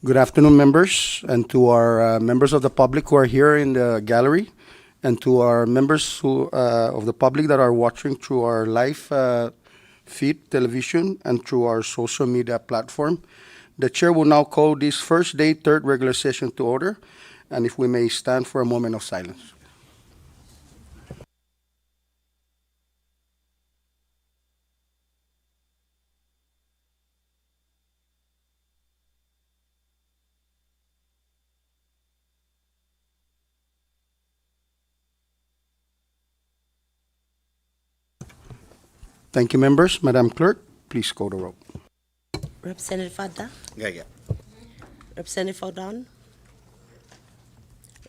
Good afternoon, members, and to our members of the public who are here in the gallery, and to our members of the public that are watching through our live feed television and through our social media platform. The chair will now call this first day, third regular session to order, and if we may stand for a moment of silence. Thank you, members. Madam Clerk, please call the roll. Representative Fadda? Yeah. Representative Faudon?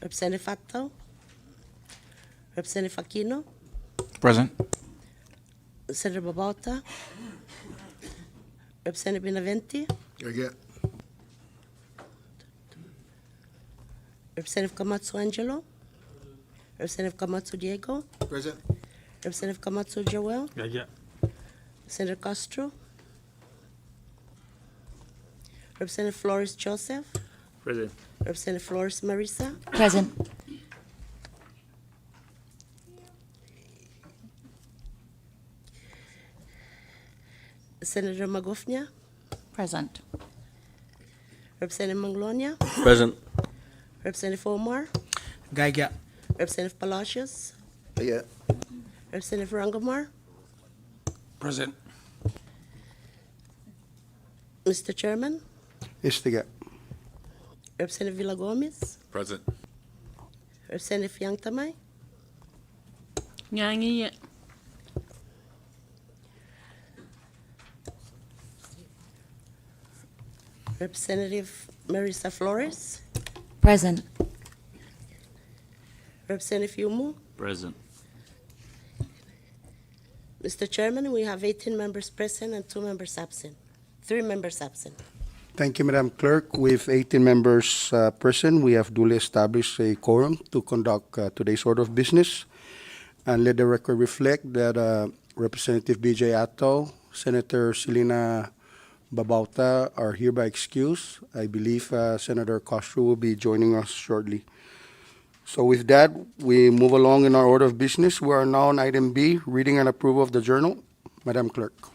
Representative Facto? Representative Aquino? Present. Senator Babauta? Representative Benavente? Yeah. Representative Camacho Angelo? Representative Camacho Diego? Present. Representative Camacho Joel? Yeah. Senator Castro? Representative Flores Joseph? Present. Representative Flores Marisa? Present. Senator Magofnia? Present. Representative Manglonia? Present. Representative Omar? Geiger. Representative Palacios? Yeah. Representative Rangamar? Present. Mr. Chairman? Istigat. Representative Villa Gomez? Present. Representative Yang Tamay? Nyangi. Representative Marisa Flores? Present. Representative Yumu? Present. Mr. Chairman, we have 18 members present and 2 members absent. 3 members absent. Thank you, Madam Clerk. With 18 members present, we have duly established a quorum to conduct today's order of business. And let the record reflect that Representative B.J. Atto, Senator Selena Babauta are hereby excused. I believe Senator Castro will be joining us shortly. So with that, we move along in our order of business. We are now on item B, reading and approval of the journal. Madam Clerk.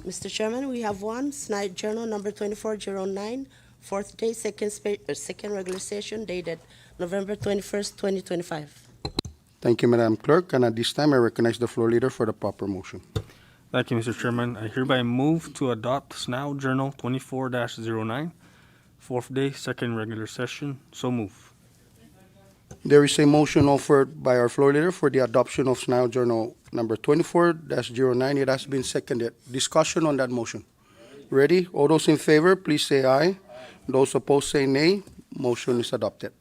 Mr. Chairman, we have one SNILD Journal number 2409, 4th day, second regular session, dated November 21st, 2025. Thank you, Madam Clerk. And at this time, I recognize the floor leader for the proper motion. Thank you, Mr. Chairman. I hereby move to adopt SNILD Journal 24-09, 4th day, second regular session. So move. There is a motion offered by our floor leader for the adoption of SNILD Journal number 24-09. It has been seconded. Discussion on that motion. Ready? All those in favor, please say aye. Those opposed say nay. Motion is adopted.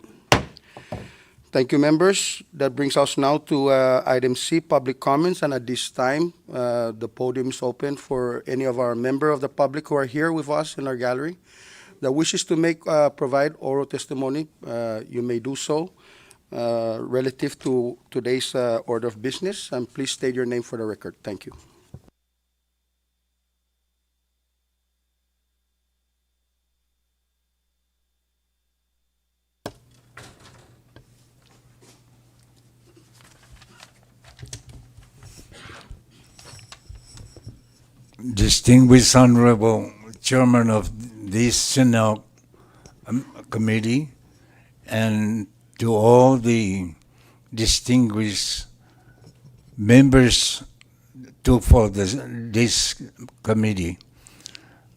Thank you, members. That brings us now to item C, public comments. And at this time, the podium is open for any of our member of the public who are here with us in our gallery that wishes to provide oral testimony. You may do so. Relative to today's order of business, and please state your name for the record. Thank you. Distinguished Honorable Chairman of this Senate Committee, and to all the distinguished members for this committee.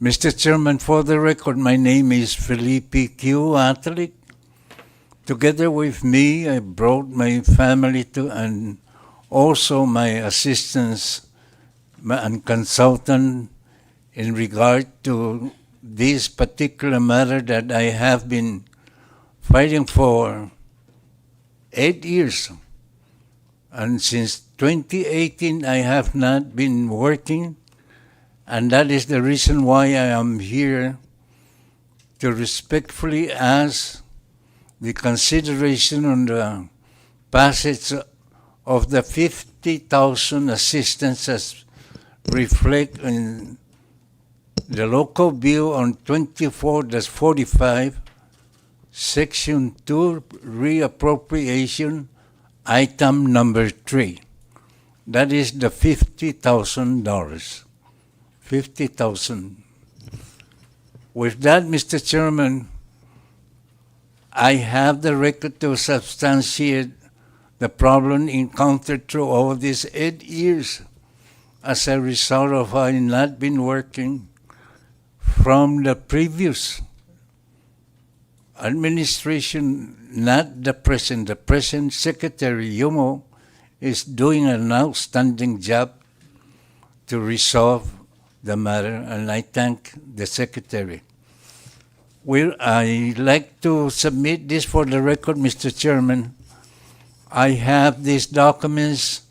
Mr. Chairman, for the record, my name is Felipe Q. Atalik. Together with me, I brought my family and also my assistants and consultant in regard to this particular matter that I have been fighting for 8 years. And since 2018, I have not been working, and that is the reason why I am here to respectfully ask the consideration on the passage of the 50,000 assistance as reflect in the local bill on 24-45, Section 2, reappropriation, item number 3. That is the $50,000. 50,000. With that, Mr. Chairman, I have the record to substantiate the problem encountered through all these 8 years as a result of I not been working from the previous administration, not the present. The present Secretary Yumo is doing an outstanding job to resolve the matter, and I thank the Secretary. I like to submit this for the record, Mr. Chairman. I have these documents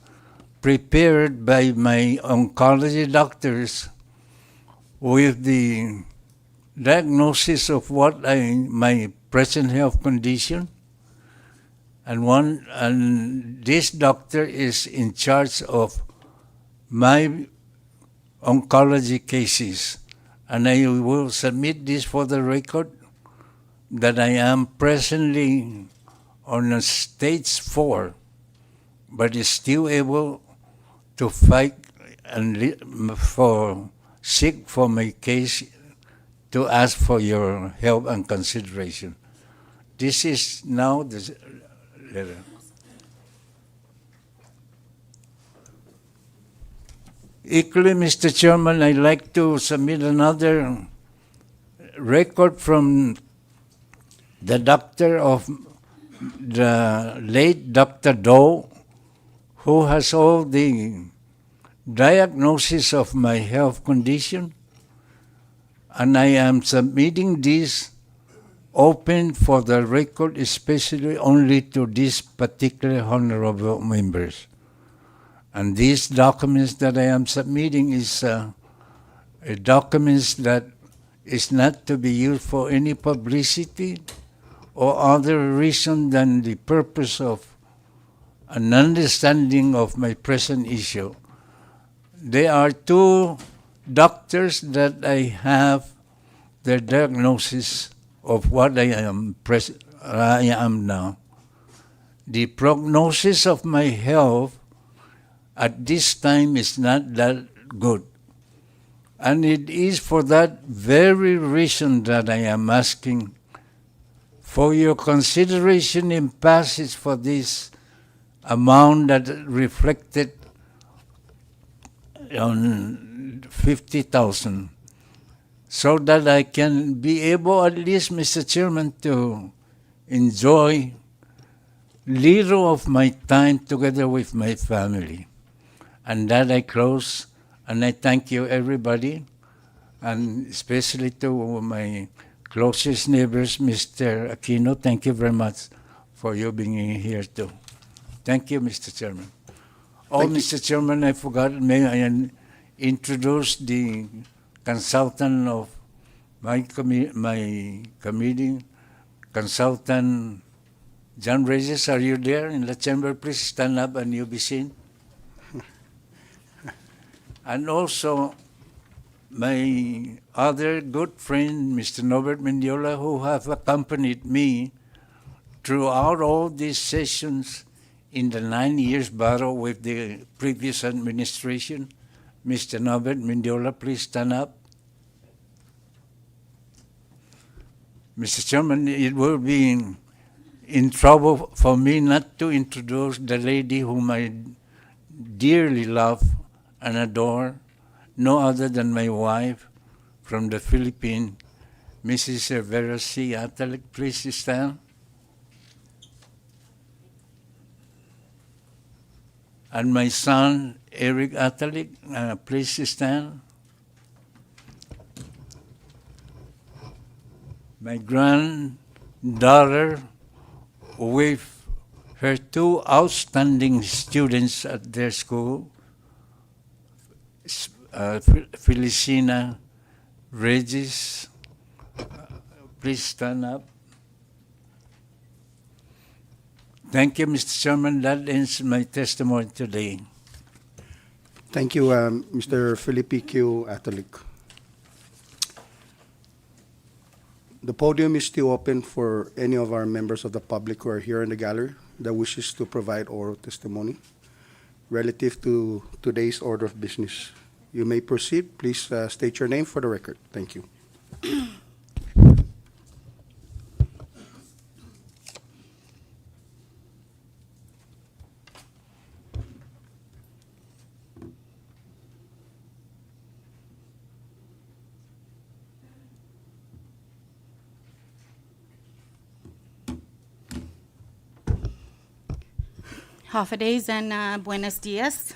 prepared by my oncology doctors with the diagnosis of my present health condition, and this doctor is in charge of my oncology cases, and I will submit this for the record that I am presently on a stage 4, but is still able to fight and seek for my case to ask for your help and consideration. This is now the letter. Equally, Mr. Chairman, I'd like to submit another record from the doctor of the late Dr. Doe, who has all the diagnosis of my health condition, and I am submitting this open for the record, especially only to these particular honorable members. And these documents that I am submitting is documents that is not to be used for any publicity or other reason than the purpose of an understanding of my present issue. There are 2 doctors that I have their diagnosis of what I am now. The prognosis of my health at this time is not that good. And it is for that very reason that I am asking for your consideration in passage for this amount that reflected on 50,000, so that I can be able, at least, Mr. Chairman, to enjoy little of my time together with my family. And that I close, and I thank you, everybody, and especially to my closest neighbors, Mr. Aquino. Thank you very much for you being here too. Thank you, Mr. Chairman. Mr. Chairman, I forgot, may I introduce the consultant of my committee, Consultant John Reyes. Are you there in the chamber? Please stand up and you'll be seen. And also my other good friend, Mr. Norbert Mendiola, who have accompanied me throughout all these sessions in the 9 years battle with the previous administration. Mr. Norbert Mendiola, please stand up. Mr. Chairman, it will be in trouble for me not to introduce the lady whom I dearly love and adore, no other than my wife from the Philippines, Mrs. Vera C. Atalik. Please stand. And my son, Eric Atalik, please stand. My granddaughter with her 2 outstanding students at their school, Felicina Regis, please stand up. Thank you, Mr. Chairman. That ends my testimony today. Thank you, Mr. Felipe Q. Atalik. The podium is still open for any of our members of the public who are here in the gallery that wishes to provide oral testimony relative to today's order of business. You may proceed. Please state your name for the record. Thank you. Hafadays and buenos dias,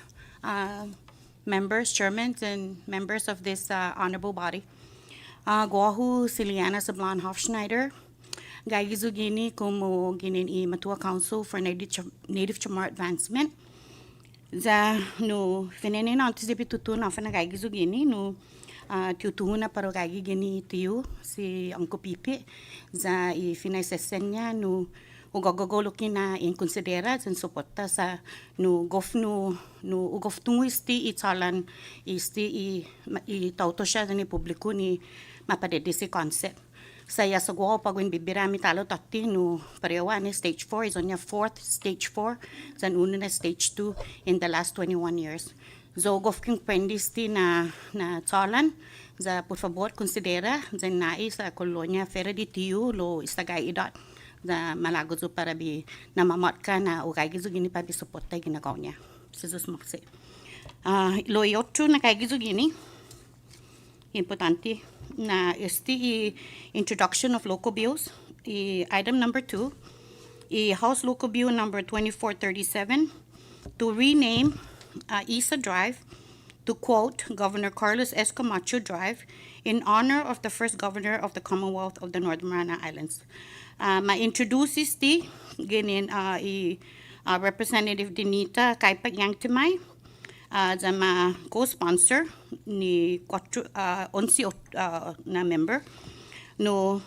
members, chairmen, and members of this honorable body. Guahu Siliana Sablan Hofschneider, Gaigizugini como ginin I Matua Council for Native Chamar Advancement. Za no fininin antisipi tutun afana Gaigizugini no tiutuna para Gaigigini tiu si Uncle Pipi za I finaisesenya no o gagagolokin na in considera sa suporta sa no gofno no ugoftungu isti italan isti I tauto siya ni publiko ni mapadedisi concept. Saya sa guo pagwin bibirami talo tati no parewa ni stage 4 is on your fourth stage 4 sa uno na stage 2 in the last 21 years. So gofking pendisti na talan za por favor considera za nai sa kolonya Fera di Tiu lo istagay idot da malago zo para bi na mamat ka na o kay gizo gini pa bi suporta ginagaw niya. Jesus makse. Lo yotro na kay gizo gini importante na esti introduction of local bills. Item number 2, House Local Bill number 2437 to rename Isa Drive to quote Governor Carlos S. Camacho Drive in honor of the first governor of the Commonwealth of the Northern Mariana Islands. Ma-introduce isti ginin Representative Dinita Kaipak Yangtimay as a co-sponsor ni 11 na member no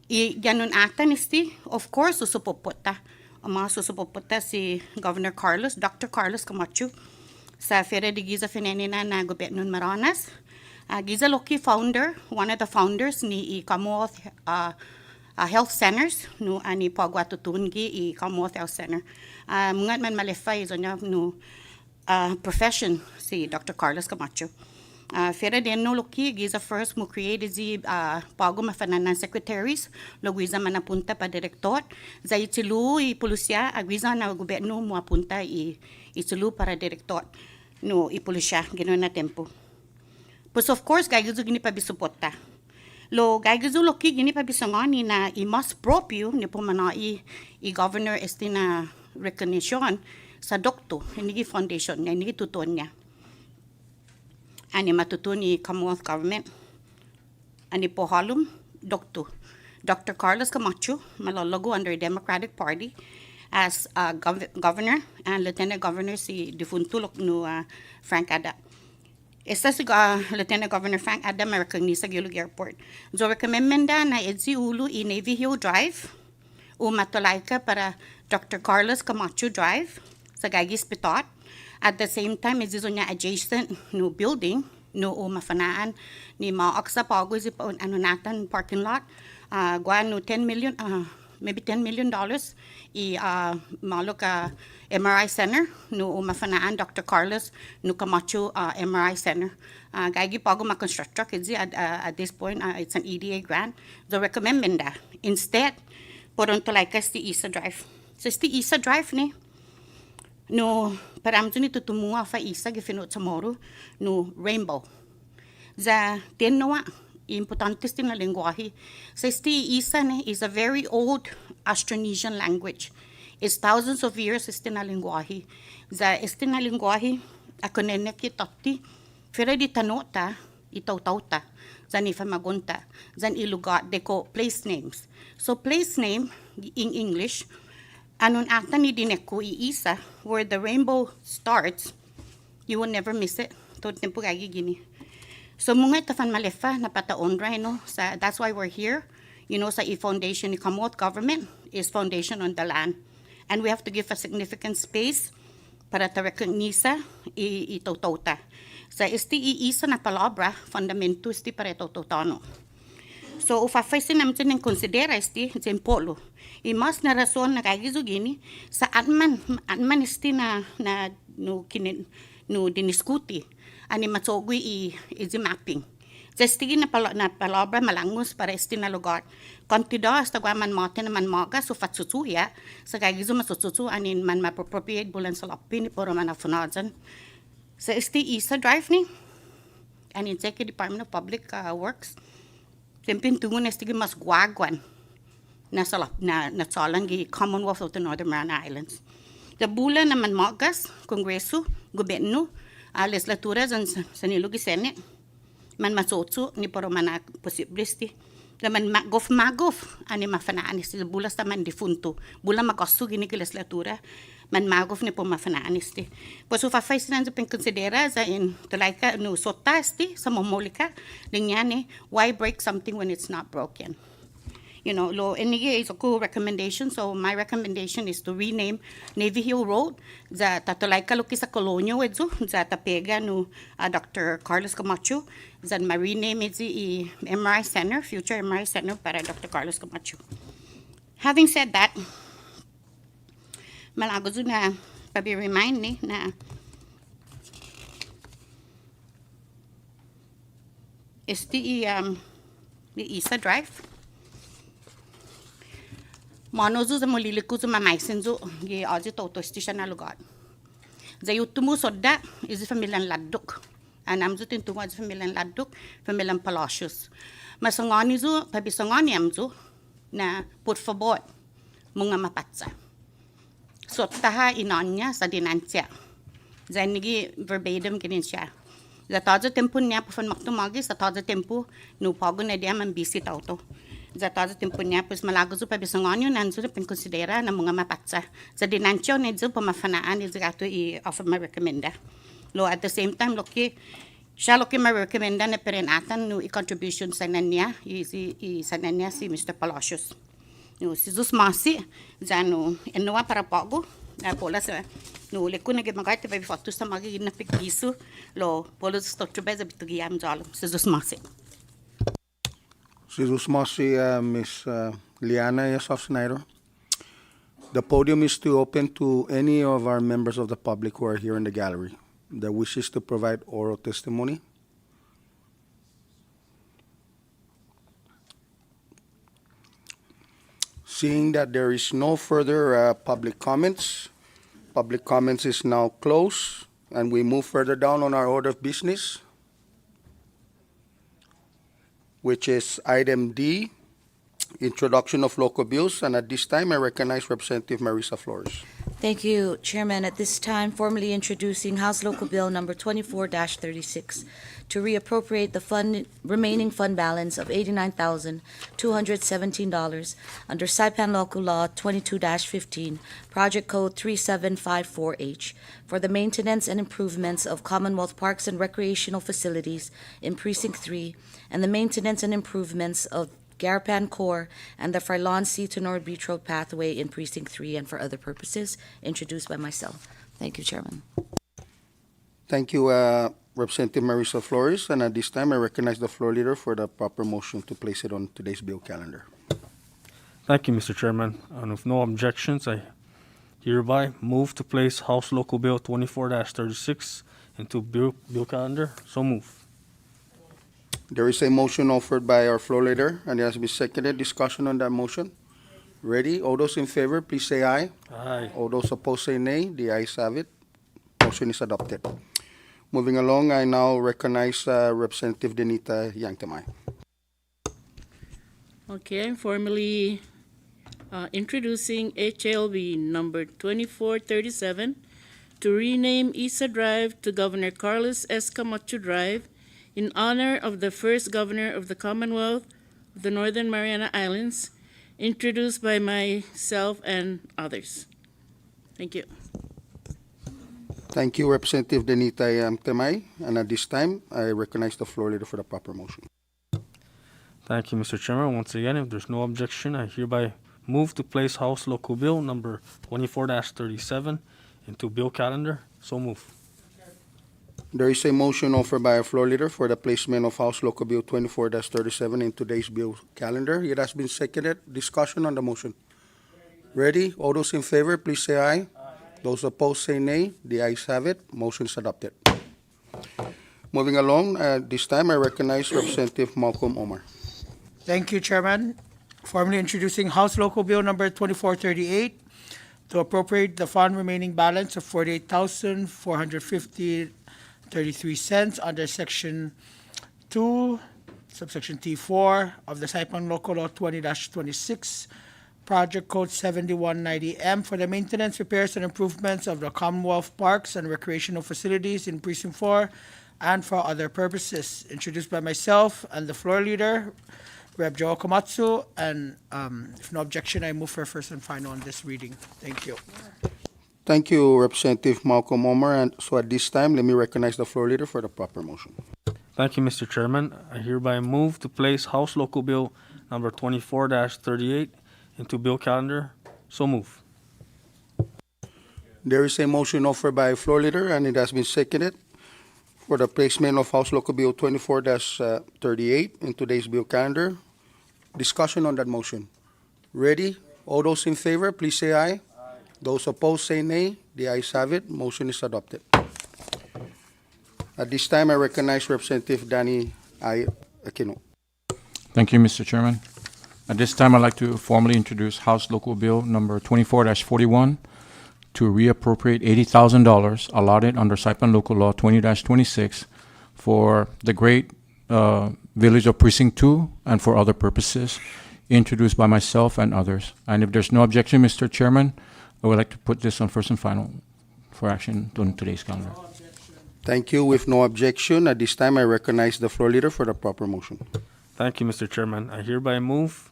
ganun ata nisti of course susupopota ang mga susupopota si Governor Dr. Carlos Camacho sa Fera de Giza Finenina na gobyerno Maranas. Giza Loki founder, one of the founders ni Commonwealth Health Centers no ani pagwatutungi Commonwealth Health Center. Mungat man malefay zonya no profession si Dr. Carlos Camacho. Fera din no Loki giza first mo create zi pago mafananan secretaries lo giza manapunta pa direktor za itilu ipulusya agwiza na gobyerno mo apunta itilu para direktor no ipulusya gino na tempo. Pues of course gayuzo gini pa bisupota. Lo gayuzo Loki gini pa bisangani na mas proprio ni pumana governor este na recognition sa dokto hindi foundation nga hindi tutuan niya. Ani matutun ni Commonwealth Government. Ani po halum, Dr. Carlos Camacho, malalago under Democratic Party as governor and lieutenant governor si Difuntulok no Frank Ada. Esta si Lieutenant Governor Frank Ada recognize sa Gilug Airport. So recommenda na edzi ulu I Navy Hill Drive o matulay ka para Dr. Carlos Camacho Drive sa Gagis Pitot. At the same time, it's niya adjacent no building, no mafanaan ni maaksa pago si ano natan parking lot. Gwa no 10 million, maybe $10 million malo ka MRI center no mafanaan Dr. Carlos no Camacho MRI center. Gagi pago ma-construct at this point it's an EDA grant. So recommend minda. Instead, poron to like the Isa Drive. So it's the Isa Drive ni. No, paramto ni tutumua fa isa gifinot sa moro no rainbow. Za tenwa importante na lengguahe. Sa sti isa ne is a very old Austronesian language. It's thousands of years na lengguahe. Za na lengguahe akonene ki tati fere di tanota itaw-tawta zan ifamagunta zan ilugar deko place names. So place name in English anon ata ni dineko iisa where the rainbow starts, you will never miss it. Tot tempo gagi gini. So mga tafan malefa na pataon right no. That's why we're here. You know sa foundation ni Commonwealth government is foundation on the land. And we have to give a significant space para ta recognize itotota. Sa iisa na palabra fundamento isti para itototano. So ufafaisin naman din konsidera isti jen polo. Imas na rason na kagizo gini sa anman isti na no kinin no diniskuti ani matsogui i mapping. Zestigin na palabra malangus para isti na lugar. Kontido hasta gua man mate na man maga so fatsutu ya sa kagizo masutsutu ani man mapropriate bulan sa lapin poro man afunadjan. Sa isti isa drive ni and Executive Department of Public Works. Tempin tungun estige mas guagwan na salang gi Commonwealth of the Northern Mariana Islands. The bulan naman magas, Kongreso, Gobyerno, legislatura sa nilugi Senate, man masotso ni poro man posibilisti. Da man magof ani mafanaanis the bulas taman difunto. Bula magosu gini ki legislatura man magof ni po mafanaanisti. Po so fafais na pin considera za in talaika no sotasti sa momolika linyane why break something when it's not broken. You know, lo enige is a cool recommendation. So my recommendation is to rename Navy Hill Road. Za tatalaika luki sa kolonyo edzo. Za tapega no Dr. Carlos Camacho. Za ma rename edzi i MRI Center, future MRI Center para Dr. Carlos Camacho. Having said that, malagozo na pabi-remind ni na esti the Isa Drive. Manozo za moliliku za mamaisenzo gi aji toto station na lugar. Za yutumu sodda is familian Laduk. Anamzo tintungo is familian Laduk, familian Palacios. Masangani zo pabisangani amzo na por favor mga mapatsa. Sottaha inanya sa dinansya. Za nigi verbatim ginin siya. Za tazo tempo niya po fan maktumagi sa tazo tempo no pago na diya man busy tauto. Za tazo tempo niya pues malago zo pabisangani nanzo pin considera na mga mapatsa. Za dinansya nedzo po mafanaan is gato i offer ma recommenda. Lo at the same time loki siya loki ma recommenda na perenatan no i contribution sa nanya i sa nanya si Mr. Palacios. No si Zus Masi zano enwa para pago na pola sa no leku na gimagay te foto sa magi na pigiso lo polo sto trubeza bitugiyam jalo si Zus Masi. Si Zus Masi, Miss Liana Yasov Snyder. The podium is to open to any of our members of the public who are here in the gallery that wishes to provide oral testimony. Seeing that there is no further public comments is now closed, and we move further down on our order of business, which is item D, introduction of local bills, and at this time, I recognize Representative Marisa Flores. Thank you, Chairman. At this time, formally introducing House Local Bill Number 24-36 to reappropriate the remaining fund balance of $89,217 under Saipan Local Law 22-15, Project Code 3754H, for the maintenance and improvements of Commonwealth Parks and Recreational Facilities in Precinct 3 and the maintenance and improvements of Garapan Core and the Farlon Sea to North Beach Road pathway in Precinct 3 and for other purposes, introduced by myself. Thank you, Chairman. Thank you, Representative Marisa Flores, and at this time, I recognize the floor leader for the proper motion to place it on today's bill calendar. Thank you, Mr. Chairman. And with no objections, I hereby move to place House Local Bill 24-36 into bill calendar. So move. There is a motion offered by our floor leader, and it has been seconded. Discussion on that motion. Ready? All those in favor, please say aye. Aye. All those opposed say nay. The ayes have it. Motion is adopted. Moving along, I now recognize Representative Denita Yangtamay. Okay, I'm formally introducing HLB number 2437 to rename Isa Drive to Governor Carlos S. Camacho Drive in honor of the first governor of the Commonwealth of the Northern Mariana Islands, introduced by myself and others. Thank you. Thank you, Representative Denita Yangtamay. And at this time, I recognize the floor leader for the proper motion. Thank you, Mr. Chairman. Once again, if there's no objection, I hereby move to place House Local Bill number 24-37 into bill calendar. So move. There is a motion offered by our floor leader for the placement of House Local Bill 24-37 in today's bill calendar. It has been seconded. Discussion on the motion. Ready? All those in favor, please say aye. Those opposed, say nay. The ayes have it. Motion is adopted. Moving along, at this time, I recognize Representative Malcolm Omar. Thank you, Chairman. Formally introducing House Local Bill Number 2438 to appropriate the fund remaining balance of 48,450.33 cents under Section 2, subsection T4 of the Saipan Local Law 20-26, Project Code 7190M for the maintenance, repairs, and improvements of the Commonwealth Parks and recreational facilities in Precinct 4 and for other purposes. Introduced by myself and the floor leader, Rep. Joe Komatsu, and if no objection, I move for first and final on this reading. Thank you. Thank you, Representative Malcolm Omar. And so at this time, let me recognize the floor leader for the proper motion. Thank you, Mr. Chairman. I hereby move to place House Local Bill number 24-38 into bill calendar. So move. There is a motion offered by floor leader, and it has been seconded for the placement of House Local Bill 24-38 in today's bill calendar. Discussion on that motion. Ready? All those in favor, please say aye. Those opposed, say nay. The ayes have it. Motion is adopted. At this time, I recognize Representative Danny I. Aquino. Thank you, Mr. Chairman. At this time, I'd like to formally introduce House Local Bill Number 24-41 to reappropriate $80,000 allotted under Saipan Local Law 20-26 for the great village of Precinct 2 and for other purposes, introduced by myself and others. And if there's no objection, Mr. Chairman, I would like to put this on first and final for action on today's calendar. Thank you. With no objection, at this time, I recognize the floor leader for the proper motion. Thank you, Mr. Chairman. I hereby move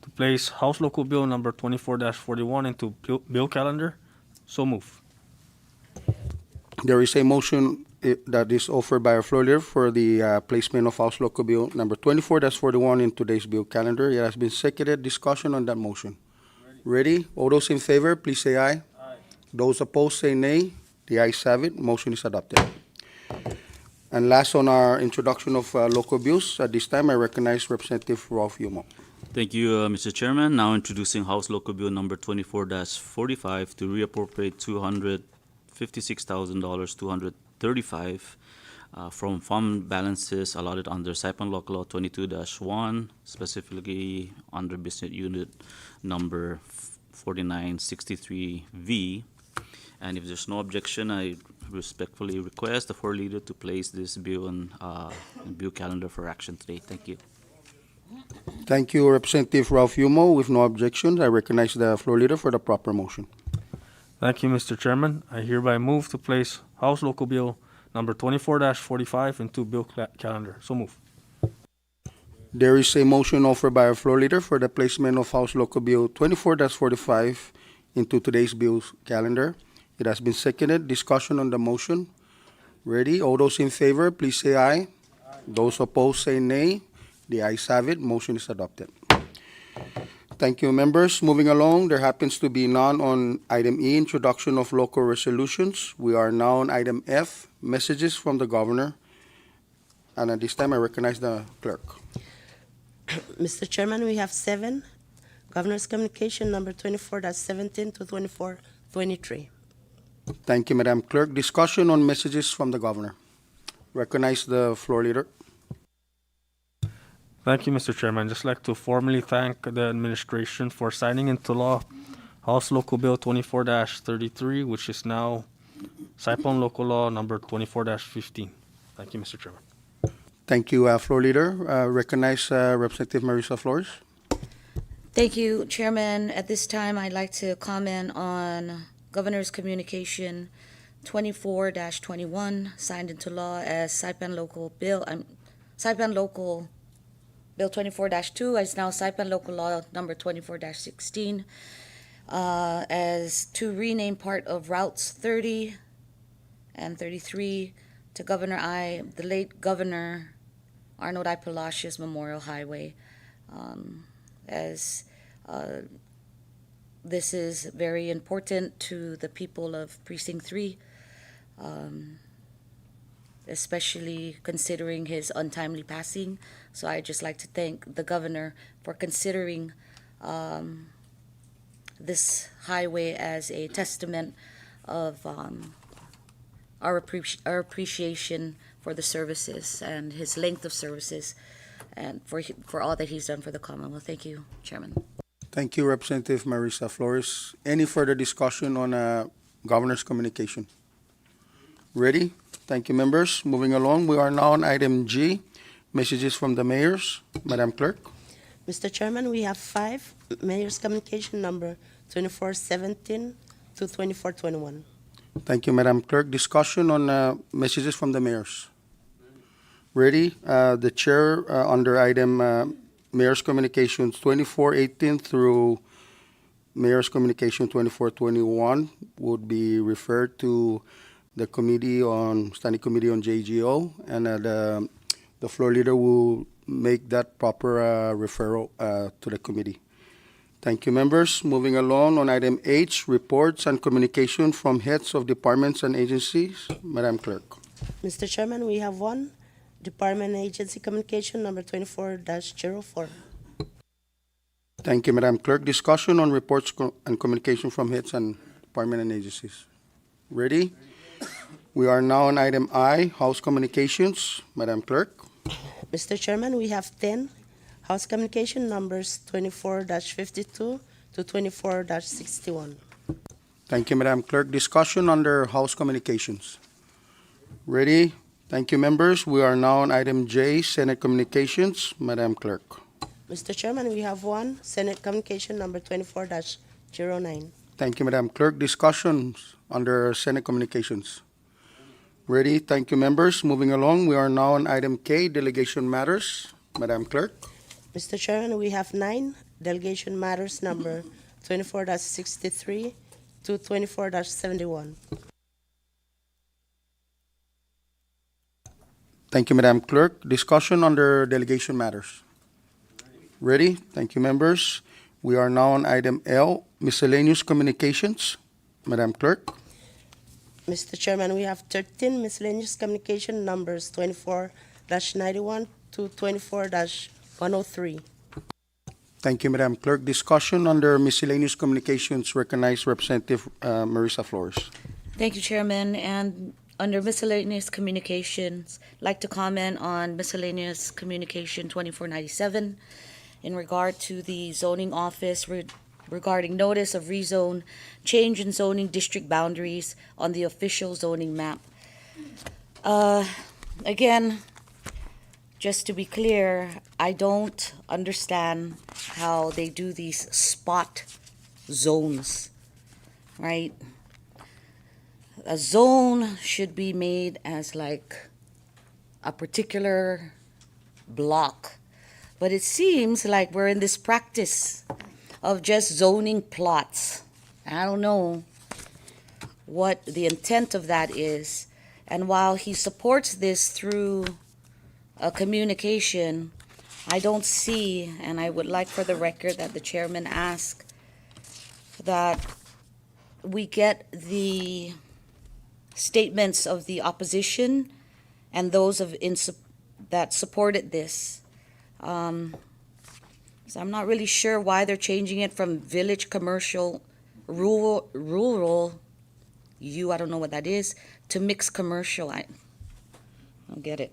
to place House Local Bill number 24-41 into bill calendar. So move. There is a motion that is offered by our floor leader for the placement of House Local Bill number 24-41 in today's bill calendar. It has been seconded. Discussion on that motion. Ready? All those in favor, please say aye. Those opposed, say nay. The ayes have it. Motion is adopted. And last on our introduction of local bills, at this time I recognize Representative Ralph Yumo. Thank you, Mr. Chairman. Now introducing House Local Bill number 24-45 to reappropriate $256,235 from fund balances allotted under Saipan Local Law 22-1, specifically under Business Unit number 4963V. And if there's no objection, I respectfully request the floor leader to place this bill on bill calendar for action today. Thank you. Thank you, Representative Ralph Yumo. With no objections, I recognize the floor leader for the proper motion. Thank you, Mr. Chairman. I hereby move to place House Local Bill number 24-45 into bill calendar. So move. There is a motion offered by our floor leader for the placement of House Local Bill 24-45 into today's bill calendar. It has been seconded. Discussion on the motion. Ready? All those in favor, please say aye. Those opposed, say nay. The ayes have it. Motion is adopted. Thank you, members. Moving along, there happens to be none on item E, introduction of local resolutions. We are now on item F, messages from the governor. And at this time, I recognize the clerk. Mr. Chairman, we have 7. Governor's Communication number 24-17 to 24-23. Thank you, Madam Clerk. Discussion on messages from the governor. Recognize the floor leader. Thank you, Mr. Chairman. I'd just like to formally thank the administration for signing into law House Local Bill 24-33, which is now Saipan Local Law number 24-15. Thank you, Mr. Chairman. Thank you, floor leader. Recognize Representative Marisa Flores. Thank you, Chairman. At this time, I'd like to comment on Governor's Communication 24-21, signed into law as Saipan Local Bill 24-2, as now Saipan Local Law number 24-16, as to rename part of routes 30 and 33 to the late Governor Arnold I. Palacios Memorial Highway, as this is very important to the people of Precinct 3. especially considering his untimely passing. So I'd just like to thank the governor for considering this highway as a testament of our appreciation for the services and his length of services and for all that he's done for the Commonwealth. Thank you, Chairman. Thank you, Representative Marisa Flores. Any further discussion on governor's communication? Ready? Thank you, members. Moving along, we are now on item G, messages from the mayors. Madam Clerk. Mr. Chairman, we have 5 mayor's communication number 2417 to 2421. Thank you, Madam Clerk. Discussion on messages from the mayors. Ready? The chair under item mayor's communications 2418 through mayor's communication 2421 would be referred to the standing committee on JGO, and the floor leader will make that proper referral to the committee. Thank you, members. Moving along on item H, reports and communication from heads of departments and agencies. Madam Clerk. Mr. Chairman, we have 1 department and agency communication number 24-04. Thank you, Madam Clerk. Discussion on reports and communication from heads and department and agencies. Ready? We are now on item I, House Communications. Madam Clerk. Mr. Chairman, we have 10 House communication numbers 24-52 to 24-61. Thank you, Madam Clerk. Discussion under House Communications. Ready? Thank you, members. We are now on item J, Senate Communications. Madam Clerk. Mr. Chairman, we have 1 Senate communication number 24-09. Thank you, Madam Clerk. Discussions under Senate Communications. Ready? Thank you, members. Moving along, we are now on item K, Delegation Matters. Madam Clerk. Mr. Chairman, we have 9 delegation matters number 24-63 to 24-71. Thank you, Madam Clerk. Discussion under Delegation Matters. Ready? Thank you, members. We are now on item L, Miscellaneous Communications. Madam Clerk. Mr. Chairman, we have 13 miscellaneous communication numbers 24-91 to 24-103. Thank you, Madam Clerk. Discussion under Miscellaneous Communications. Recognize Representative Marisa Flores. Thank you, Chairman. And under miscellaneous communications, I'd like to comment on miscellaneous communication 2497 in regard to the zoning office regarding notice of rezone, change in zoning district boundaries on the official zoning map. Again, just to be clear, I don't understand how they do these spot zones, right? A zone should be made as like a particular block, but it seems like we're in this practice of just zoning plots. I don't know what the intent of that is. And while he supports this through a communication, I don't see, and I would like for the record that the chairman ask that we get the statements of the opposition and those that supported this. So I'm not really sure why they're changing it from village commercial, rural, I don't know what that is, to mixed commercial. I don't get it.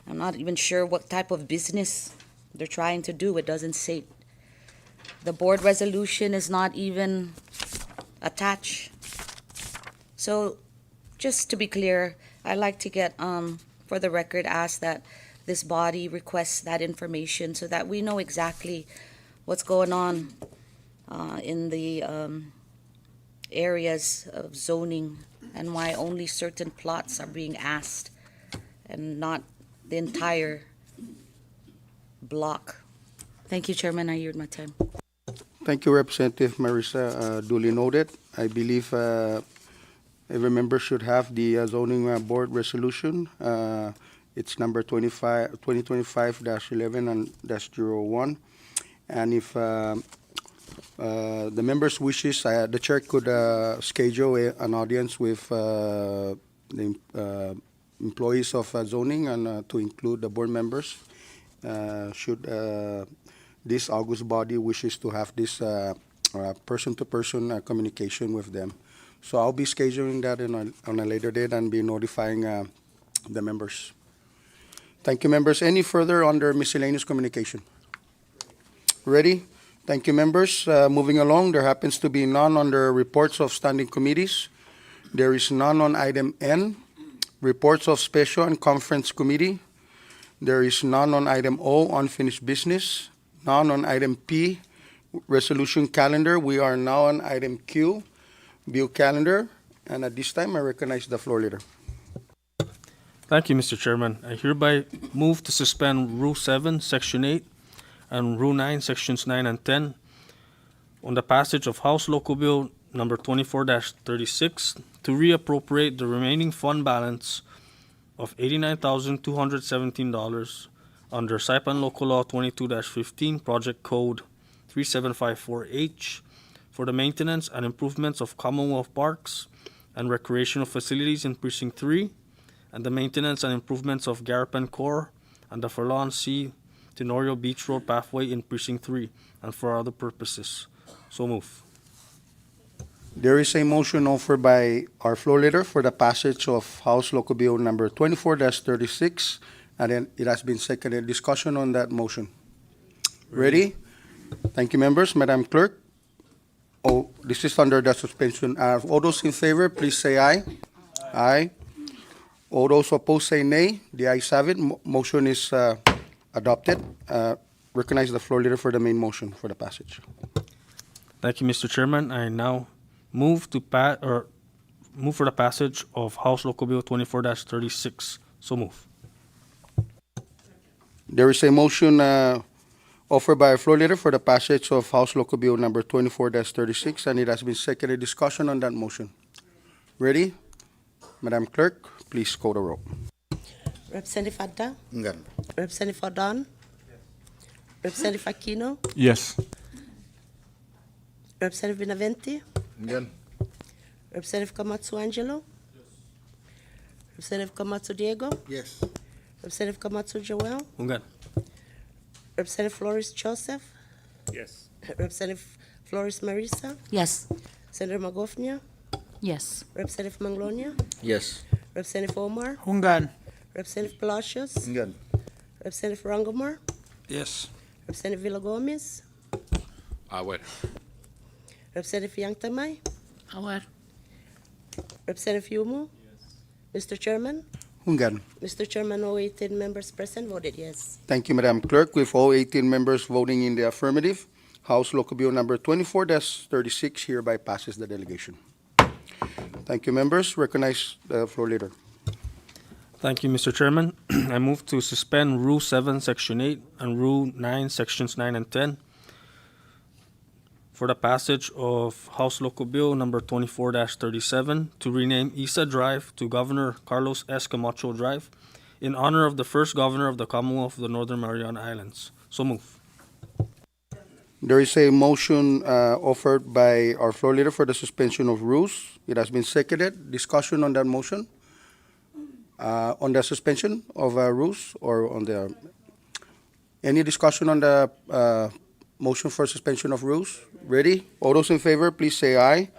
I'm not even sure what type of business they're trying to do. It doesn't say. The board resolution is not even attached. So just to be clear, I'd like to get, for the record, ask that this body requests that information so that we know exactly what's going on in the areas of zoning and why only certain plots are being asked and not the entire block. Thank you, Chairman. I yield my time. Thank you, Representative Marisa. Duly noted. I believe every member should have the zoning board resolution. It's number 2025-11 and -01. And if the members wishes, the chair could schedule an audience with the employees of zoning and to include the board members. Should this August body wishes to have this person-to-person communication with them. So I'll be scheduling that on a later date and be notifying the members. Thank you, members. Any further under miscellaneous communication? Ready? Thank you, members. Moving along, there happens to be none under reports of standing committees. There is none on item N, reports of special and conference committee. There is none on item O, unfinished business. None on item P, resolution calendar. We are now on item Q, bill calendar. And at this time, I recognize the floor leader. Thank you, Mr. Chairman. I hereby move to suspend Rule 7, Section 8, and Rule 9, Sections 9 and 10 on the passage of House Local Bill number 24-36 to reappropriate the remaining fund balance of $89,217 under Saipan Local Law 22-15, Project Code 3754H for the maintenance and improvements of Commonwealth parks and recreational facilities in Precinct 3 and the maintenance and improvements of Garapan Core and the Forlorn Sea Tenorio Beach Road pathway in Precinct 3 and for other purposes. So move. There is a motion offered by our floor leader for the passage of House Local Bill number 24-36, and then it has been seconded. Discussion on that motion. Ready? Thank you, members. Madam Clerk. Oh, this is under the suspension. All those in favor, please say aye. Aye. All those opposed say nay. The ayes have it. Motion is adopted. Recognize the floor leader for the main motion for the passage. Thank you, Mr. Chairman. I now move to move for the passage of House Local Bill 24-36. So move. There is a motion offered by our floor leader for the passage of House Local Bill number 24-36, and it has been seconded. Discussion on that motion. Ready? Madam Clerk, please call the roll. Representative Adda? Representative Odon? Representative Aquino? Yes. Representative Benavente? Representative Kamatsu Angelo? Representative Kamatsu Diego? Yes. Representative Kamatsu Joel? Ungan. Representative Flores Joseph? Yes. Representative Flores Marisa? Yes. Senator Magofnia? Yes. Representative Manglonia? Yes. Representative Omar? Hungan. Representative Palacios? Good. Representative Rangomar? Yes. Representative Villa Gomez? Wait. Representative Yangtamay? Aware. Representative Yumu? Mr. Chairman? Hungan. Mr. Chairman, all 18 members present voted yes. Thank you, Madam Clerk. With all 18 members voting in the affirmative, House Local Bill number 24-36 hereby passes the delegation. Thank you, members. Recognize the floor leader. Thank you, Mr. Chairman. I move to suspend Rule 7, Section 8, and Rule 9, Sections 9 and 10 for the passage of House Local Bill number 24-37 to rename Isa Drive to Governor Carlos S. Camacho Drive in honor of the first governor of the Commonwealth of the Northern Mariana Islands. So move. There is a motion offered by our floor leader for the suspension of rules. It has been seconded. Discussion on that motion? On the suspension of rules or on the... Any discussion on the motion for suspension of rules? Ready? All those in favor, please say aye.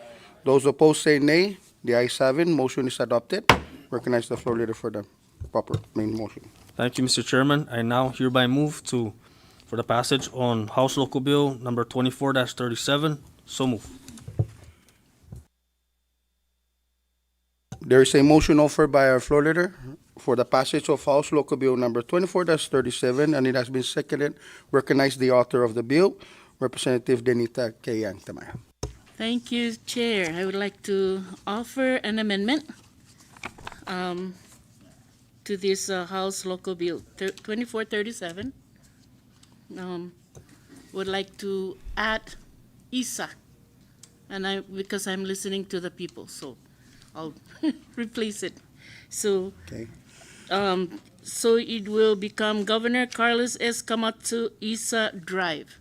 Those opposed say nay. The ayes have it. Motion is adopted. Recognize the floor leader for the proper main motion. Thank you, Mr. Chairman. I now hereby move for the passage on House Local Bill number 24-37. So move. There is a motion offered by our floor leader for the passage of House Local Bill number 24-37, and it has been seconded. Recognize the author of the bill, Representative Denita K. Yangtamay. Thank you, Chair. I would like to offer an amendment to this House Local Bill 2437. Would like to add ISA, and because I'm listening to the people, so I'll replace it. So, Okay. so it will become Governor Carlos S. Camacho Isa Drive.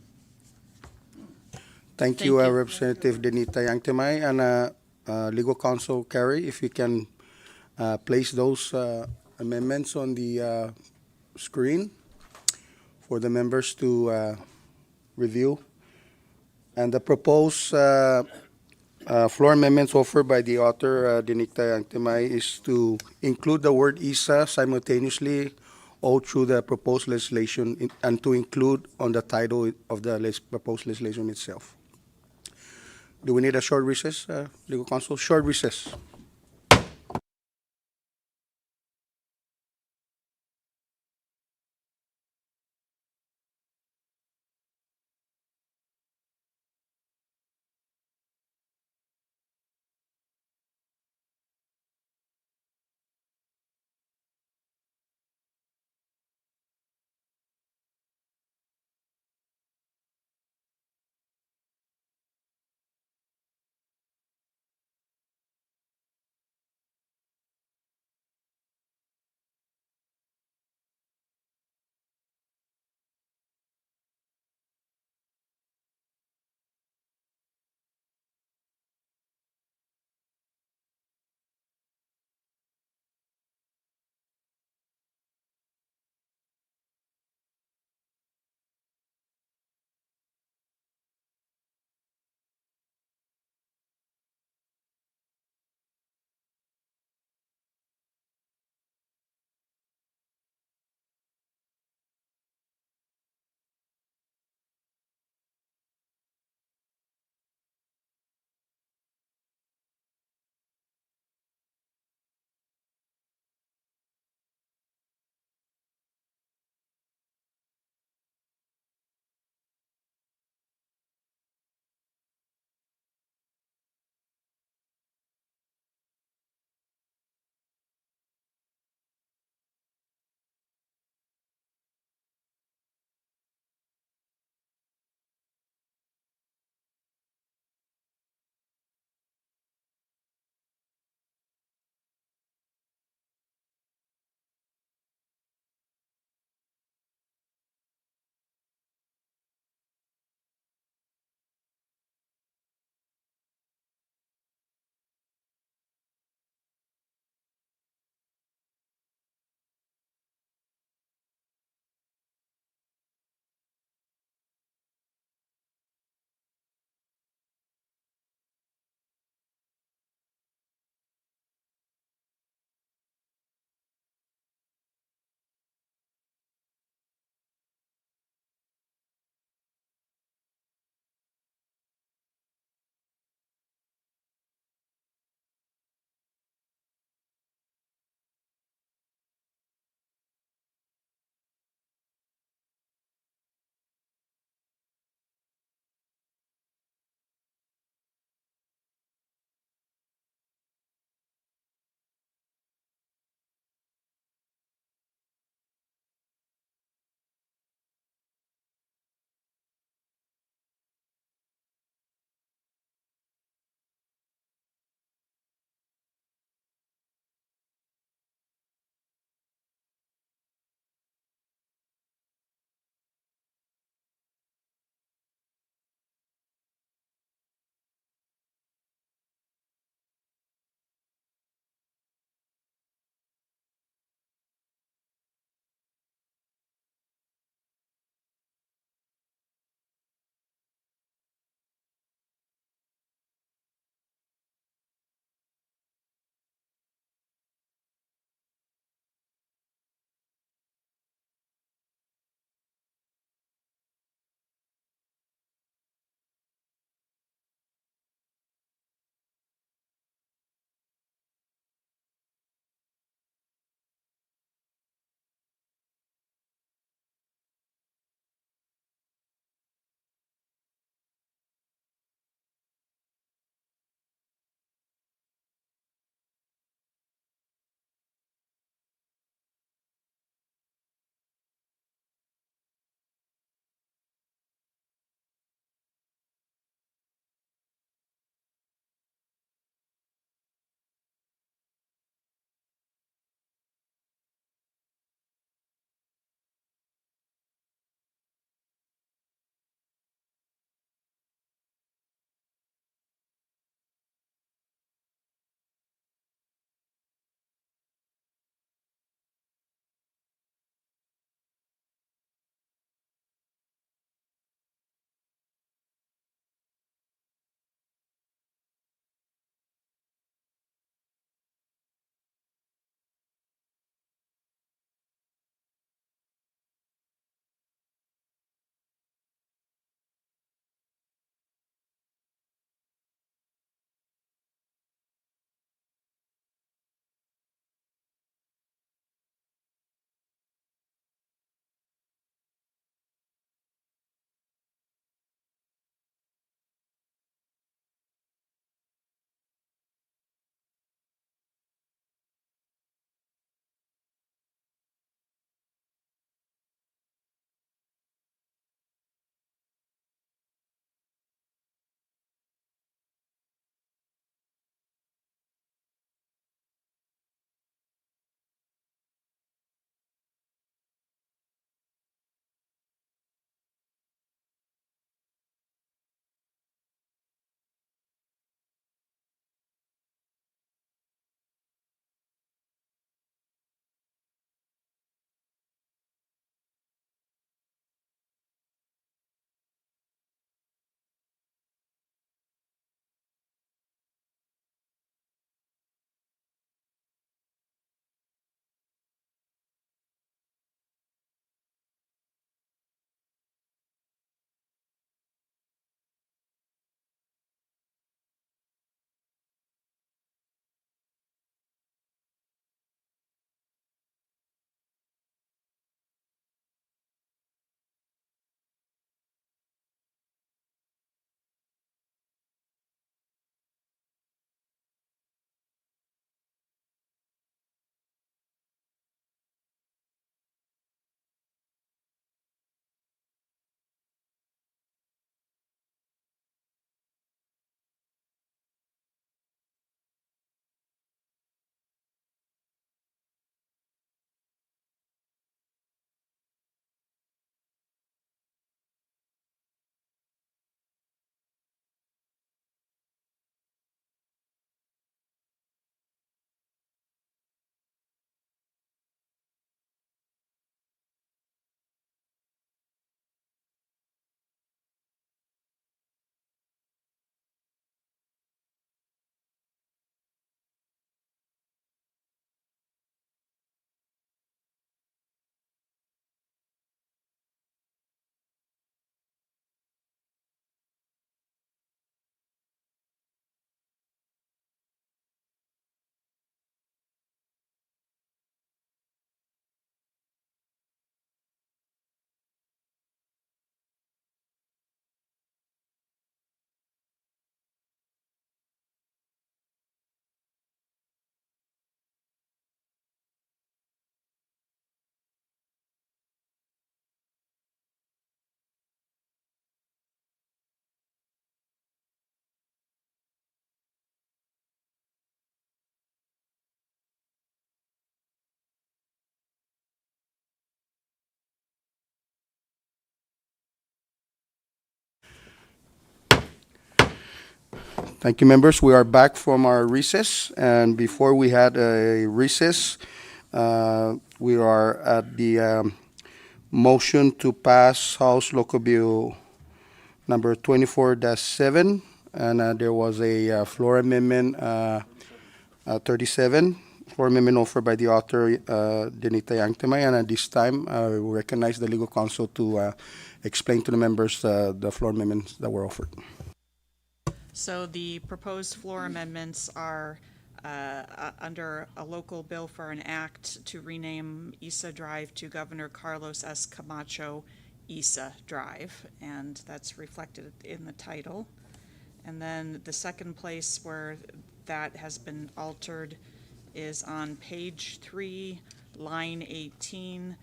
Thank you, Thank you. Representative Denita Yangtamay, and Legal Counsel Carrie, if you can place those amendments on the screen for the members to review. And the proposed floor amendments offered by the author, Dinikta Yangtimay, is to include the word ISA simultaneously all through the proposed legislation and to include on the title of the proposed legislation itself. Do we need a short recess, legal counsel? Short recess. Thank you, members. We are back from our recess, and before we had a recess, we are at the motion to pass House Local Bill number 24-7, and there was a floor amendment 37, floor amendment offered by the author, Denita Yangtemay, and at this time, we recognize the legal counsel to explain to the members the floor amendments that were offered. So the proposed floor amendments are under a local bill for an act to rename Isa Drive to Governor Carlos S. Camacho Isa Drive, and that's reflected in the title. And then the second place where that has been altered is on page 3, line 18.